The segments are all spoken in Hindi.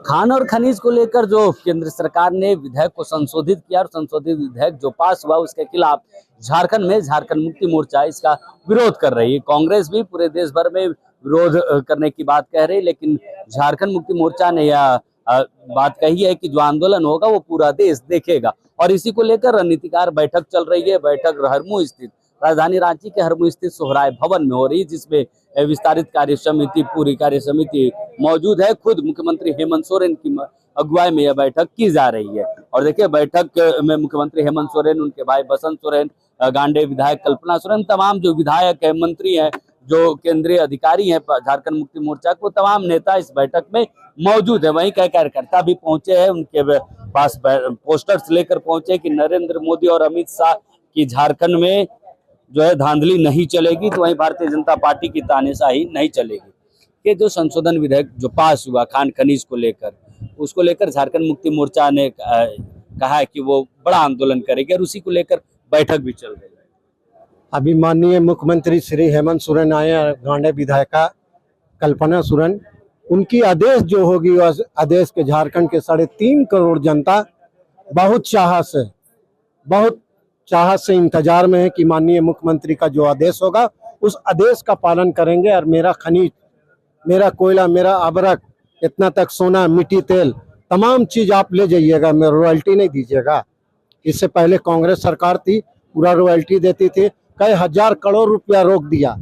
खान और खनिज को लेकर जो केंद्र सरकार ने विधेयक को संशोधित किया और संशोधित विधेयक जो पास हुआ उसके खिलाफ झारखंड में झारखंड मुक्ति मोर्चा इसका विरोध कर रही है। कांग्रेस भी पूरे देश भर में विरोध करने की बात कह रही है, लेकिन झारखंड मुक्ति मोर्चा ने यह बात कही है कि जो आंदोलन होगा वो पूरा देश देखेगा और इसी को लेकर रणनीतिकार बैठक चल रही है। बैठक हरमू स्थित राजधानी रांची के हरमू स्थित सोहराय भवन में हो रही है, जिसमें विस्तारित कार्य समिति पूरी कार्य समिति मौजूद है। खुद मुख्यमंत्री हेमंत सोरेन की अगुवाई में यह बैठक की जा रही है। और देखिए बैठक में मुख्यमंत्री हेमंत सोरेन, उनके भाई बसंत सोरेन, गांडे विधायक कल्पना सोरेन, तमाम जो विधायक है, मंत्री हैं, जो केंद्रीय अधिकारी हैं झारखंड मुक्ति मोर्चा को, तमाम नेता इस बैठक में मौजूद है। वहीं कई कार्यकर्ता भी पहुंचे हैं, उनके पास पोस्टर्स लेकर पहुंचे कि नरेंद्र मोदी और अमित शाह की झारखंड में जो है धांधली नहीं चलेगी, तो वहीं भारतीय जनता पार्टी की तानेशाही नहीं चलेगी। ये जो संशोधन विधेयक जो पास हुआ खान खनिज को लेकर, उसको लेकर झारखंड मुक्ति मोर्चा ने कहा है कि वो बड़ा आंदोलन करेगी और उसी को लेकर बैठक भी चल रही है। अभी माननीय मुख्यमंत्री श्री हेमंत सोरेन आए, गांडे विधायिका कल्पना सोरेन, उनकी आदेश जो होगी वह आदेश के झारखंड के 3.5 करोड़ जनता बहुत चाहत से इंतजार में है कि माननीय मुख्यमंत्री का जो आदेश होगा उस आदेश का पालन करेंगे। और मेरा खनिज, मेरा कोयला, मेरा अबरक, इतना तक सोना, मिट्टी, तेल, तमाम चीज आप ले जाइएगा, मैं रॉयल्टी नहीं दीजिएगा। इससे पहले कांग्रेस सरकार थी, पूरा रॉयल्टी देती थी, कई हजार करोड़ रुपया रोक दिया।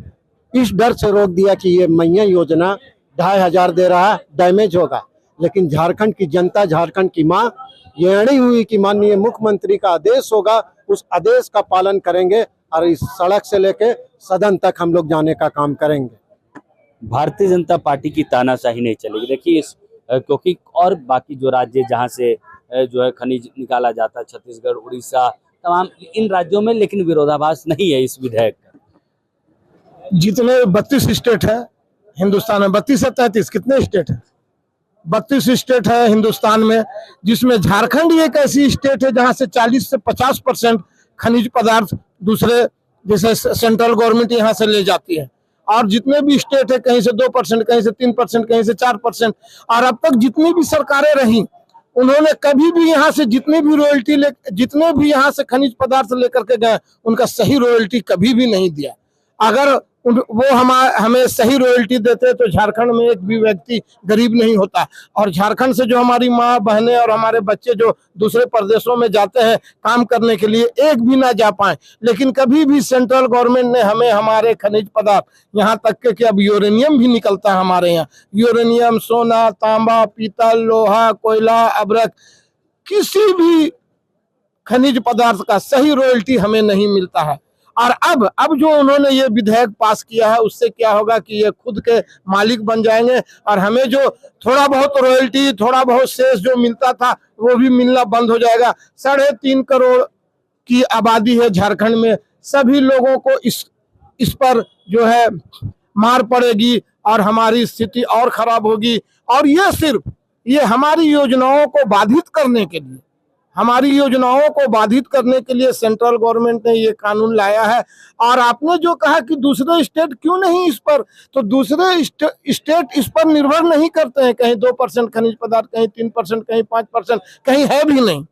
इस डर से रोक दिया कि ये मैया योजना 2,500 दे रहा है, डैमेज होगा। लेकिन झारखंड की जनता, झारखंड की माँ ये अड़ी हुई कि माननीय मुख्यमंत्री का आदेश होगा, उस आदेश का पालन करेंगे और इस सड़क से लेके सदन तक हम लोग जाने का काम करेंगे। भारतीय जनता पार्टी की तानाशाही नहीं चलेगी। देखिए क्योंकि और बाकी जो राज्य जहां से जो है खनिज निकाला जाता है, छत्तीसगढ़, उड़ीसा, तमाम इन राज्यों में लेकिन विरोधाभास नहीं है इस विधेयक का। जितने 32 स्टेट है हिंदुस्तान में, 32 से 33 कितने स्टेट है? 32 स्टेट है हिंदुस्तान में, जिसमें झारखंड एक ऐसी स्टेट है जहां से 40 से 50% खनिज पदार्थ दूसरे जैसे सेंट्रल गवर्नमेंट यहां से ले जाती है। और जितने भी स्टेट है कहीं से 2%, कहीं से 3%, कहीं से 4%। और अब तक जितनी भी सरकारें रही उन्होंने कभी भी यहाँ से जितने भी यहाँ से खनिज पदार्थ लेकर के गए उनका सही रॉयल्टी कभी भी नहीं दिया। अगर वो हमें सही रॉयल्टी देते तो झारखंड में एक भी व्यक्ति गरीब नहीं होता। और झारखंड से जो हमारी माँ बहनें और हमारे बच्चे जो दूसरे प्रदेशों में जाते हैं काम करने के लिए, एक भी ना जा पाए। लेकिन कभी भी सेंट्रल गवर्नमेंट ने हमें हमारे खनिज पदार्थ, यहाँ तक के कि अब यूरेनियम भी निकलता है हमारे यहाँ, यूरेनियम, सोना, तांबा, पीतल, लोहा, कोयला, अबरक, किसी भी खनिज पदार्थ का सही रॉयल्टी हमें नहीं मिलता है। और अब जो उन्होंने ये विधेयक पास किया है उससे क्या होगा कि ये खुद के मालिक बन जाएंगे और हमें जो थोड़ा बहुत रॉयल्टी, थोड़ा बहुत शेष जो मिलता था वो भी मिलना बंद हो जाएगा। 3.5 करोड़ की आबादी है झारखंड में, सभी लोगों को इस पर जो है मार पड़ेगी और हमारी स्थिति और खराब होगी। और ये हमारी योजनाओं को बाधित करने के लिए सेंट्रल गवर्नमेंट ने ये कानून लाया है। और आपने जो कहा कि दूसरे स्टेट क्यों नहीं इस पर, तो दूसरे स्टेट इस पर निर्भर नहीं करते हैं। कहीं 2% खनिज पदार्थ, कहीं 3%, कहीं 5%, कहीं है भी नहीं।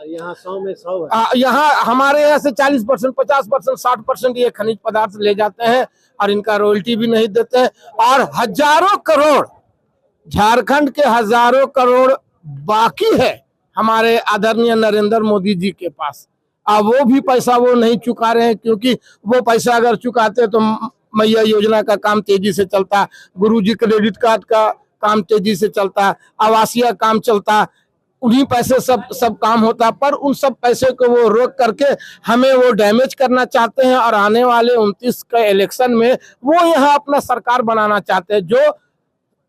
यहाँ 100 में 100 है। यहाँ हमारे यहाँ से 40%, 50%, 60% ये खनिज पदार्थ ले जाते हैं और इनका रॉयल्टी भी नहीं देते हैं। और हजारों करोड़, झारखंड के हजारों करोड़ बाकी है हमारे आदरणीय नरेंद्र मोदी जी के पास। अब वो भी पैसा वो नहीं चुका रहे हैं, क्योंकि वो पैसा अगर चुकाते तो मैया योजना का काम तेजी से चलता, गुरुजी क्रेडिट कार्ड का काम तेजी से चलता, आवासीय काम चलता, उन्हीं पैसे सब काम होता। पर उन सब पैसे को वो रोक करके हमें वो डैमेज करना चाहते हैं और आने वाले 29 के इलेक्शन में वो यहाँ अपना सरकार बनाना चाहते हैं, जो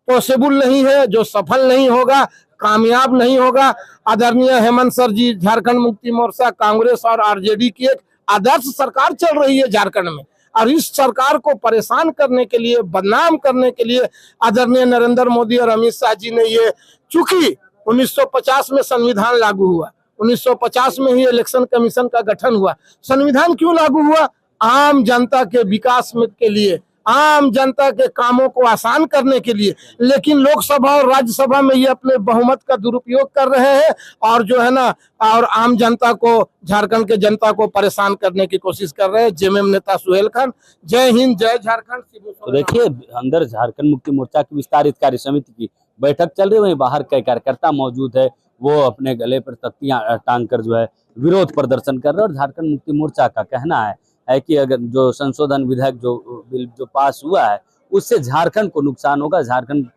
पॉसिबल नहीं है, जो सफल नहीं होगा, कामयाब नहीं होगा। आदरणीय हेमंत सर जी, झारखंड मुक्ति मोर्चा, कांग्रेस और आरजेडी की एक आदर्श सरकार चल रही है झारखंड में। और इस सरकार को परेशान करने के लिए, बदनाम करने के लिए आदरणीय नरेंद्र मोदी और अमित शाह जी ने ये, चूंकि 1950 में संविधान लागू हुआ, 1950 में ही इलेक्शन कमीशन का गठन हुआ। संविधान क्यों लागू हुआ? आम जनता के विकास के लिए, आम जनता के कामों को आसान करने के लिए, लेकिन लोकसभा और राज्यसभा में ये अपने बहुमत का दुरुपयोग कर रहे हैं और जो है ना, और आम जनता को, झारखंड के जनता को परेशान करने की कोशिश कर रहे हैं। जेएमएम नेता सुहेल खान, जय हिंद, जय झारखंड। तो देखिए, अंदर झारखंड मुक्ति मोर्चा की विस्तारित कार्य समिति की बैठक चल रही है, वहीं बाहर कई कार्यकर्ता मौजूद है, वो अपने गले पर तख्तियां टांग कर जो है विरोध प्रदर्शन कर रहे हैं। और झारखंड मुक्ति मोर्चा का कहना है कि अगर जो संशोधन विधेयक जो बिल जो पास हुआ है, उससे झारखंड को नुकसान होगा। झारखंड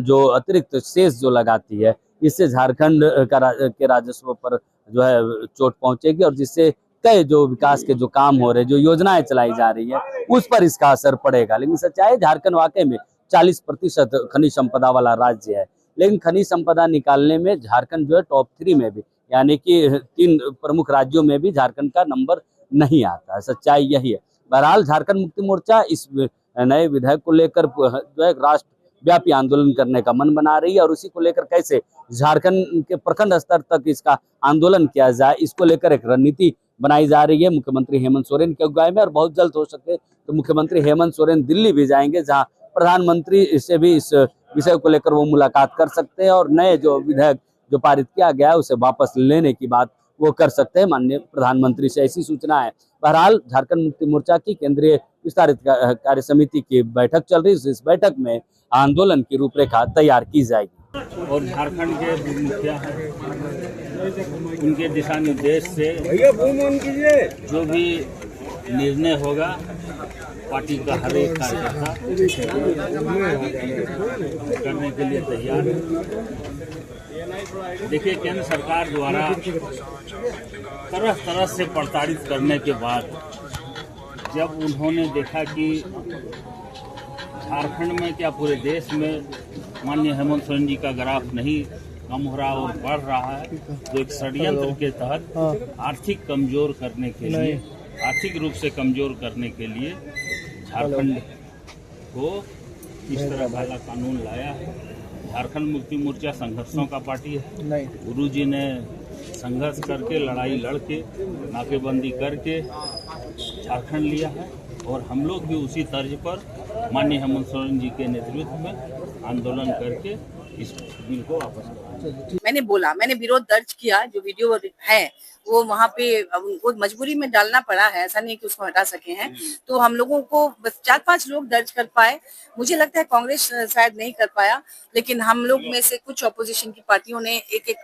जो अतिरिक्त सेस जो लगाती है, इससे झारखंड के राजस्व पर जो है चोट पहुंचेगी, और जिससे कई जो विकास के जो काम हो रहे हैं, जो योजनाएं चलाई जा रही है, उस पर इसका असर पड़ेगा। लेकिन सच्चाई, झारखंड वाकई में 40% खनिज संपदा वाला राज्य है, लेकिन खनिज संपदा निकालने में झारखंड जो है टॉप 3 में भी, यानी कि 3 प्रमुख राज्यों में भी झारखंड का नंबर नहीं आता है। सच्चाई यही है। बहरहाल झारखंड मुक्ति मोर्चा इस नए विधेयक को लेकर जो है राष्ट्रव्यापी आंदोलन करने का मन बना रही है, और उसी को लेकर कैसे झारखंड के प्रखंड स्तर तक इसका आंदोलन किया जाए, इसको लेकर एक रणनीति बनाई जा रही है मुख्यमंत्री हेमंत सोरेन की अगुवाई में। और बहुत जल्द हो सके तो मुख्यमंत्री हेमंत सोरेन दिल्ली भी जाएंगे, जहां प्रधानमंत्री से भी इस विषय को लेकर वो मुलाकात कर सकते हैं, और नए जो विधेयक जो पारित किया गया है उसे वापस लेने की बात वो कर सकते हैं माननीय प्रधानमंत्री से, ऐसी सूचना है। बहरहाल झारखंड मुक्ति मोर्चा की केंद्रीय विस्तारित कार्य समिति की बैठक चल रही है। इस बैठक में आंदोलन की रूपरेखा तैयार की जाएगी। और झारखंड के जो मुखिया हैं, उनके दिशा निर्देश से जो भी निर्णय होगा, पार्टी का हर एक कार्यकर्ता करने के लिए तैयार है। देखिए, केंद्र सरकार द्वारा तरह तरह से प्रताड़ित करने के बाद जब उन्होंने देखा कि झारखंड में क्या पूरे देश में माननीय हेमंत सोरेन जी का ग्राफ नहीं कम हो रहा और बढ़ रहा है, तो एक षड्यंत्र के तहत आर्थिक कमजोर करने के लिए, आर्थिक रूप से कमजोर करने के लिए झारखंड को इस तरह वाला कानून लाया है। झारखंड मुक्ति मोर्चा संघर्षों का पार्टी है। गुरु जी ने संघर्ष करके, लड़ाई लड़के, नाकेबंदी करके झारखंड लिया है, और हम लोग भी उसी तर्ज पर माननीय हेमंत सोरेन जी के नेतृत्व में आंदोलन करके इस बिल को वापस। मैंने विरोध दर्ज किया। जो वीडियो है वो वहाँ पे उनको मजबूरी में डालना पड़ा है, ऐसा नहीं कि उसको हटा सके हैं। तो हम लोगों को बस 4-5 लोग दर्ज कर पाए। मुझे लगता है कांग्रेस शायद नहीं कर पाया, लेकिन हम लोग में से कुछ ऑपोजिशन की पार्टियों ने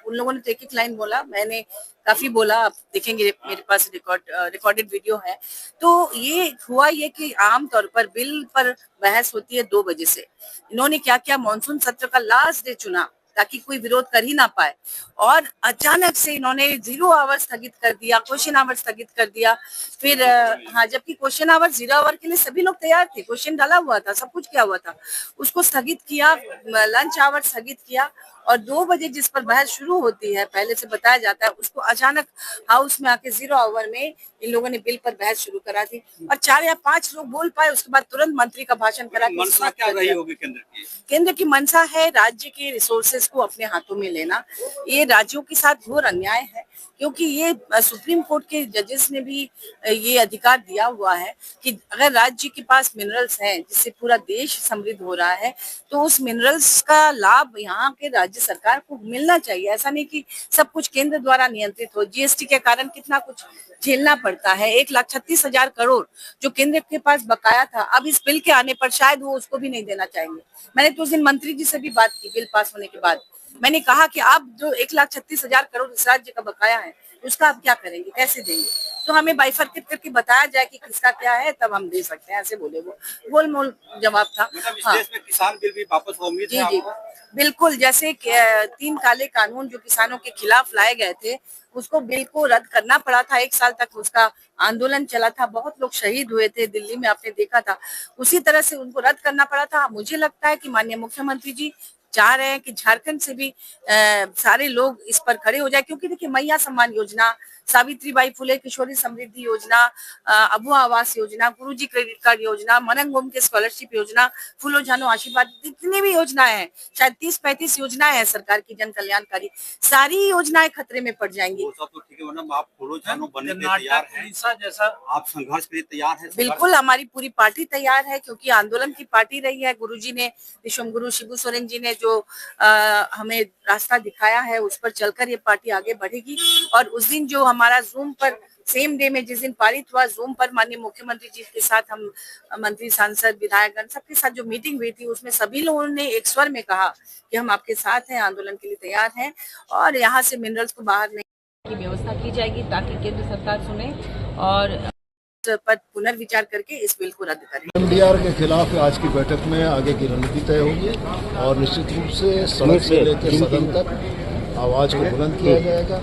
उन लोगों ने तो एक लाइन बोला, मैंने काफी बोला। आप देखेंगे मेरे पास रिकॉर्डेड वीडियो है। तो ये हुआ ये कि आमतौर पर बिल पर बहस होती है 2 बजे से। इन्होंने क्या किया, मानसून सत्र का लास्ट डे चुना ताकि कोई विरोध कर ही ना पाए, और अचानक से इन्होंने 0 आवर स्थगित कर दिया, क्वेश्चन आवर स्थगित कर दिया। फिर हाँ, जबकि क्वेश्चन आवर 0 आवर के लिए सभी लोग तैयार थे, क्वेश्चन डाला हुआ था, सब कुछ किया हुआ था, उसको स्थगित किया। लंच आवर स्थगित किया, और 2 बजे जिस पर बहस शुरू होती है, पहले से बताया जाता है, उसको अचानक हाउस में आके 0 आवर में इन लोगों ने बिल पर बहस शुरू करा दी, और 4 या 5 लोग बोल पाए। उसके बाद तुरंत मंत्री का भाषण करा के मंशा क्या रही होगी केंद्र की मंशा है राज्य के रिसोर्सेज को अपने हाथों में लेना। ये राज्यों के साथ घोर अन्याय है, क्योंकि ये सुप्रीम कोर्ट के जजेस ने भी ये अधिकार दिया हुआ है कि अगर राज्य के पास मिनरल्स हैं जिससे पूरा देश समृद्ध हो रहा है, तो उस मिनरल्स का लाभ यहाँ के राज्य सरकार को मिलना चाहिए। ऐसा नहीं कि सब कुछ केंद्र द्वारा नियंत्रित हो। जीएसटी के कारण कितना कुछ झेलना पड़ता है। 1,36,000 करोड़ जो केंद्र के पास बकाया था, अब इस बिल के आने पर शायद वो उसको भी नहीं देना चाहेंगे। मैंने तो उस दिन मंत्री जी से भी बात की बिल पास होने के बाद। मैंने कहा कि आप जो 1,36,000 करोड़ इस राज्य का बकाया है, उसका आप क्या करेंगे, कैसे देंगे? तो हमें बाइफरकेट करके बताया जाए कि किसका क्या है, तब हम दे सकते हैं। ऐसे बोले वो, गोलमोल जवाब था। हाँ, देश में किसान बिल भी वापस हो, उम्मीद है जी बिल्कुल। जैसे 3 काले कानून जो किसानों के खिलाफ लाए गए थे, उसको बिल को रद्द करना पड़ा था। 1 साल तक उसका आंदोलन चला था, बहुत लोग शहीद हुए थे दिल्ली में, आपने देखा था। उसी तरह से उनको रद्द करना पड़ा था। मुझे लगता है कि माननीय मुख्यमंत्री जी चाह रहे हैं कि झारखंड से भी सारे लोग इस पर खड़े हो जाए, क्योंकि देखिए मैया सम्मान योजना, सावित्रीबाई फुले किशोरी समृद्धि योजना, अबुआ आवास योजना, गुरुजी क्रेडिट कार्ड योजना, मनंग ओम के स्कॉलरशिप योजना, फूलो जानो आशीर्वाद, जितनी भी योजनाएं हैं, शायद 30-35 योजनाएं हैं सरकार की जन कल्याणकारी, सारी योजनाएं खतरे में पड़ जाएंगी। वो सब तो ठीक है मैडम, आप फूलो जानो बनने के लिए तैयार हैं, जैसा आप संघर्ष के लिए तैयार हैं? बिल्कुल, हमारी पूरी पार्टी तैयार है, क्योंकि आंदोलन की पार्टी रही है। गुरुजी ने, विश्वम गुरु शिबू सोरेन जी ने जो हमें रास्ता दिखाया है, उस पर चलकर ये पार्टी आगे बढ़ेगी। और उस दिन जो हमारा जूम पर, सेम डे में जिस दिन पारित हुआ, जूम पर माननीय मुख्यमंत्री जी के साथ हम मंत्री, सांसद, विधायकगण सबके साथ जो मीटिंग हुई थी, उसमें सभी लोगों ने एक स्वर में कहा कि हम आपके साथ हैं, आंदोलन के लिए तैयार हैं और यहाँ से मिनरल्स को बाहर नहीं की व्यवस्था की जाएगी, ताकि केंद्र सरकार सुने और पर पुनर्विचार करके इस बिल को रद्द करें। एमडीआर के खिलाफ आज की बैठक में आगे की रणनीति तय होगी और निश्चित रूप से सड़क से लेकर सदन तक आवाज को बुलंद किया जाएगा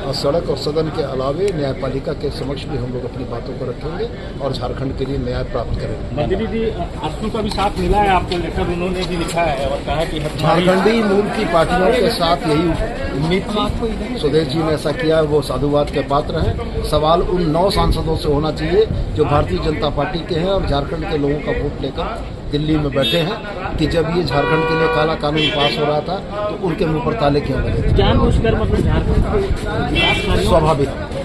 और सड़क और सदन के अलावे न्यायपालिका के समक्ष भी हम लोग अपनी बातों को रखेंगे और झारखंड के लिए न्याय प्राप्त करेंगे। मंत्री जी, आरसू का भी साथ मिला है आपको लेकर, उन्होंने भी लिखा है और कहा कि झारखंडी मूल की पार्टियों के साथ यही उम्मीद थी। सुदेश जी ने ऐसा किया, वो साधुवाद के पात्र हैं। सवाल उन 9 सांसदों से होना चाहिए जो भारतीय जनता पार्टी के हैं और झारखंड के लोगों का वोट लेकर दिल्ली में बैठे हैं, कि जब ये झारखंड के लिए काला कानून पास हो रहा था तो उनके मुंह पर ताले क्यों लगे थे? जानबूझकर मतलब झारखंड को स्वाभाविक